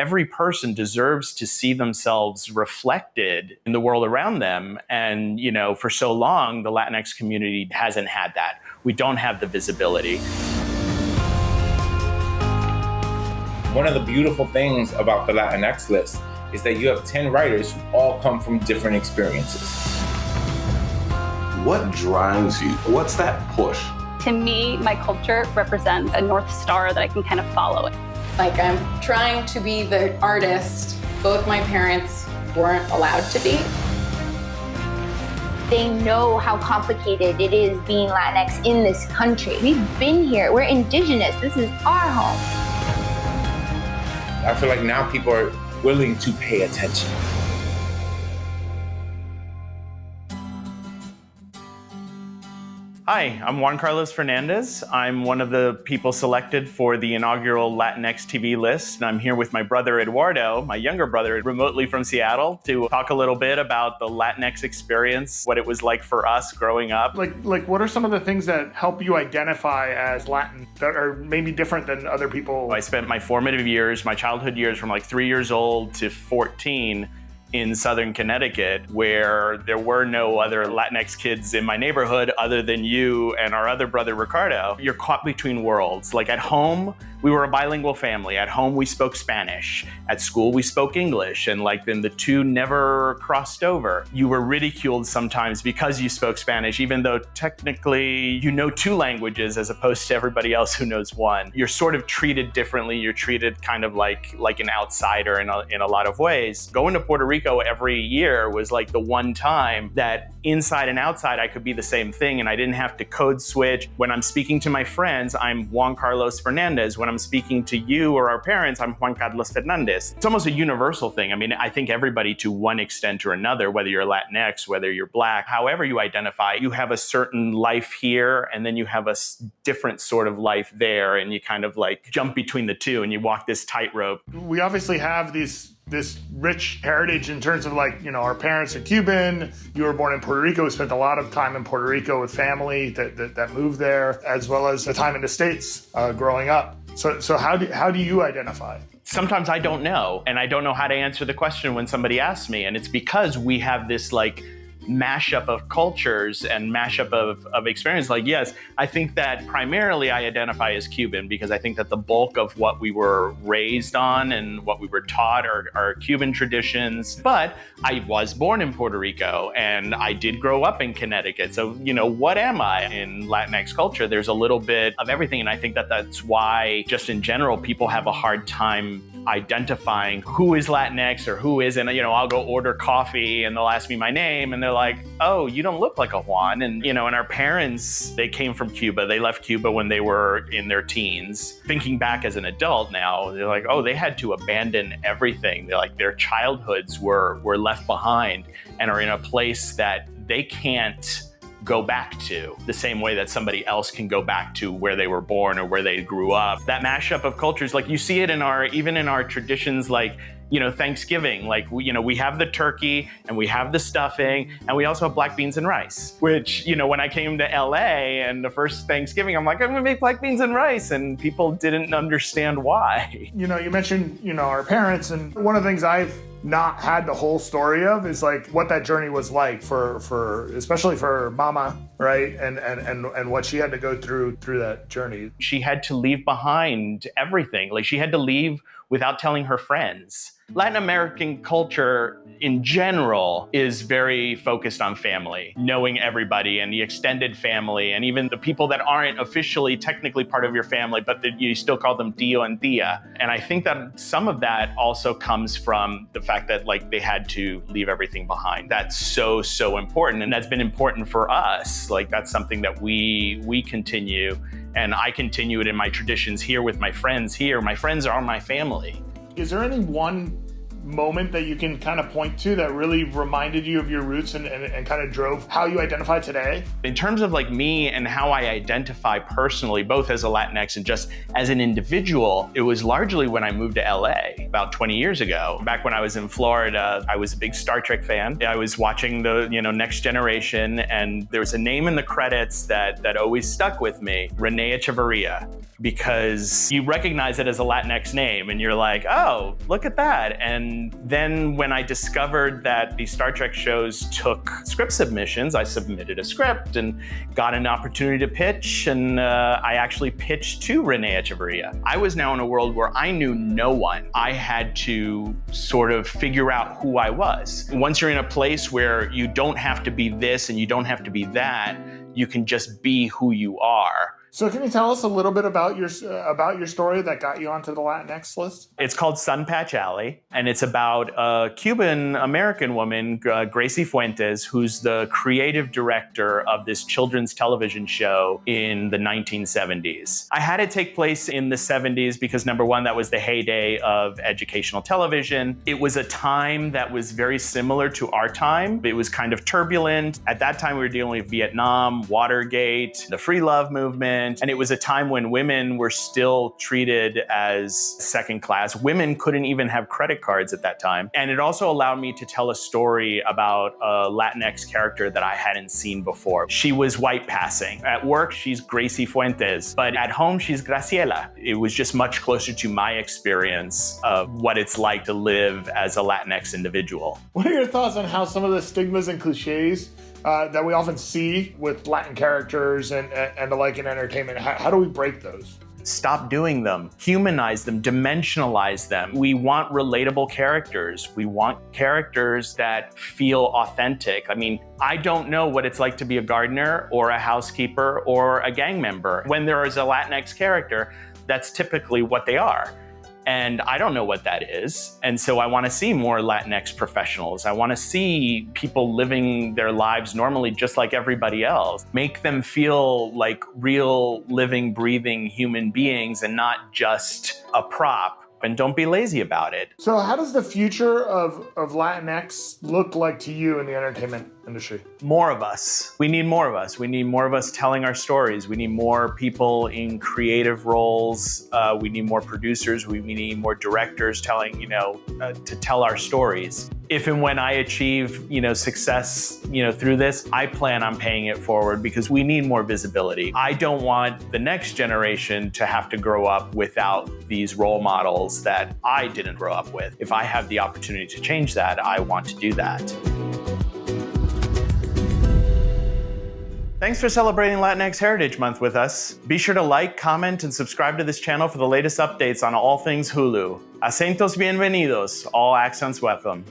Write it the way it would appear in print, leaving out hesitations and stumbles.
every person deserves to see themselves reflected in the world around them. And, for so long, the Latinx community hasn't had that. We don't have the visibility. One of the beautiful things about the Latinx List is that you have 10 writers who all come from different experiences. What drives you? What's that push? To me, my culture represents a North Star that I can kind of follow. Like, I'm trying to be the artist both my parents weren't allowed to be. They know how complicated it is being Latinx in this country. We've been here, we're indigenous, this is our home. I feel like now people are willing to pay attention. Hi, I'm Juan Carlos Fernandez. I'm one of the people selected for the inaugural Latinx TV List, and I'm here with my brother Eduardo, my younger brother, remotely from Seattle, to talk a little bit about the Latinx experience, what it was like for us growing up. Like, what are some of the things that help you identify as Latin that are maybe different than other people? I spent my formative years, my childhood years, from like 3 years old to 14 in Southern Connecticut, where there were no other Latinx kids in my neighborhood other than you and our other brother, Ricardo. You're caught between worlds. Like, at home, we were a bilingual family. At home, we spoke Spanish. At school, we spoke English. And then the two never crossed over. You were ridiculed sometimes because you spoke Spanish, even though technically you know two languages as opposed to everybody else who knows one. You're sort of treated differently. You're treated kind of like an outsider in a lot of ways. Going to Puerto Rico every year was like the one time that inside and outside I could be the same thing, and I didn't have to code switch. When I'm speaking to my friends, I'm Juan Carlos Fernandez. When I'm speaking to you or our parents, I'm Juan Carlos Fernandez. It's almost a universal thing. I mean, I think everybody, to one extent or another, whether you're Latinx, whether you're Black, however you identify, you have a certain life here, and then you have a different sort of life there, and you kind of like jump between the two, and you walk this tightrope. We obviously have this rich heritage in terms of our parents are Cuban. You were born in Puerto Rico. We spent a lot of time in Puerto Rico with family that moved there, as well as the time in the States growing up. So how do you identify? Sometimes I don't know, and I don't know how to answer the question when somebody asks me, and it's because we have this mashup of cultures and mashup of experience. Yes, I think that primarily I identify as Cuban because I think that the bulk of what we were raised on and what we were taught are Cuban traditions. But I was born in Puerto Rico and I did grow up in Connecticut. So, what am I in Latinx culture? There's a little bit of everything. And I think that that's why, just in general, people have a hard time identifying who is Latinx or who isn't. I'll go order coffee and they'll ask me my name and they're like, oh, you don't look like a Juan. And, and our parents, they came from Cuba. They left Cuba when they were in their teens. Thinking back as an adult now, they're like, oh, they had to abandon everything. They're like, their childhoods were left behind and are in a place that they can't go back to the same way that somebody else can go back to where they were born or where they grew up. That mashup of cultures, you see it even in our traditions, Thanksgiving. We have the turkey and we have the stuffing and we also have black beans and rice, which, when I came to LA and the first Thanksgiving, I'm like, I'm gonna make black beans and rice, and people didn't understand why. You mentioned, our parents, and one of the things I've not had the whole story of is what that journey was like for especially for mama, right? And what she had to go through that journey. She had to leave behind everything. She had to leave without telling her friends. Latin American culture in general is very focused on family, knowing everybody and the extended family, and even the people that aren't officially technically part of your family, but that you still call them tío and tía. And I think that some of that also comes from the fact that they had to leave everything behind. That's so important, and that's been important for us. That's something that we continue, and I continue it in my traditions here with my friends here. My friends are my family. Is there any one moment that you can kind of point to that really reminded you of your roots and kind of drove how you identify today? In terms of like me and how I identify personally, both as a Latinx and just as an individual, it was largely when I moved to LA about 20 years ago. Back when I was in Florida, I was a big Star Trek fan. I was watching the Next Generation, and there was a name in the credits that always stuck with me, Renee Echeverria, because you recognize it as a Latinx name and you're like, oh, look at that. And then when I discovered that the Star Trek shows took script submissions, I submitted a script and got an opportunity to pitch, and I actually pitched to Renee Echeverria. I was now in a world where I knew no one. I had to sort of figure out who I was. Once you're in a place where you don't have to be this and you don't have to be that, you can just be who you are. So can you tell us a little bit about your story that got you onto the Latinx list? It's called Sunpatch Alley, and it's about a Cuban-American woman, Gracie Fuentes, who's the creative director of this children's television show in the 1970s. I had it take place in the 70s because, number one, that was the heyday of educational television. It was a time that was very similar to our time. It was kind of turbulent. At that time, we were dealing with Vietnam, Watergate, the free love movement. And it was a time when women were still treated as second class. Women couldn't even have credit cards at that time. And it also allowed me to tell a story about a Latinx character that I hadn't seen before. She was white passing. At work, she's Gracie Fuentes, but at home, she's Graciela. It was just much closer to my experience of what it's like to live as a Latinx individual. What are your thoughts on how some of the stigmas and cliches that we often see with Latin characters and the like in entertainment, how do we break those? Stop doing them, humanize them, dimensionalize them. We want relatable characters. We want characters that feel authentic. I mean, I don't know what it's like to be a gardener or a housekeeper or a gang member. When there is a Latinx character, that's typically what they are. And I don't know what that is. And so I want to see more Latinx professionals. I want to see people living their lives normally just like everybody else. Make them feel like real, living, breathing human beings and not just a prop. And don't be lazy about it. So how does the future of Latinx look like to you in the entertainment industry? More of us. We need more of us. We need more of us telling our stories. We need more people in creative roles. We need more producers. We need more directors telling, to tell our stories. If and when I achieve, success, through this, I plan on paying it forward because we need more visibility. I don't want the next generation to have to grow up without these role models that I didn't grow up with. If I have the opportunity to change that, I want to do that. Thanks for celebrating Latinx Heritage Month with us. Be sure to like, comment, and subscribe to this channel for the latest updates on all things Hulu. Acentos bienvenidos, all accents welcome.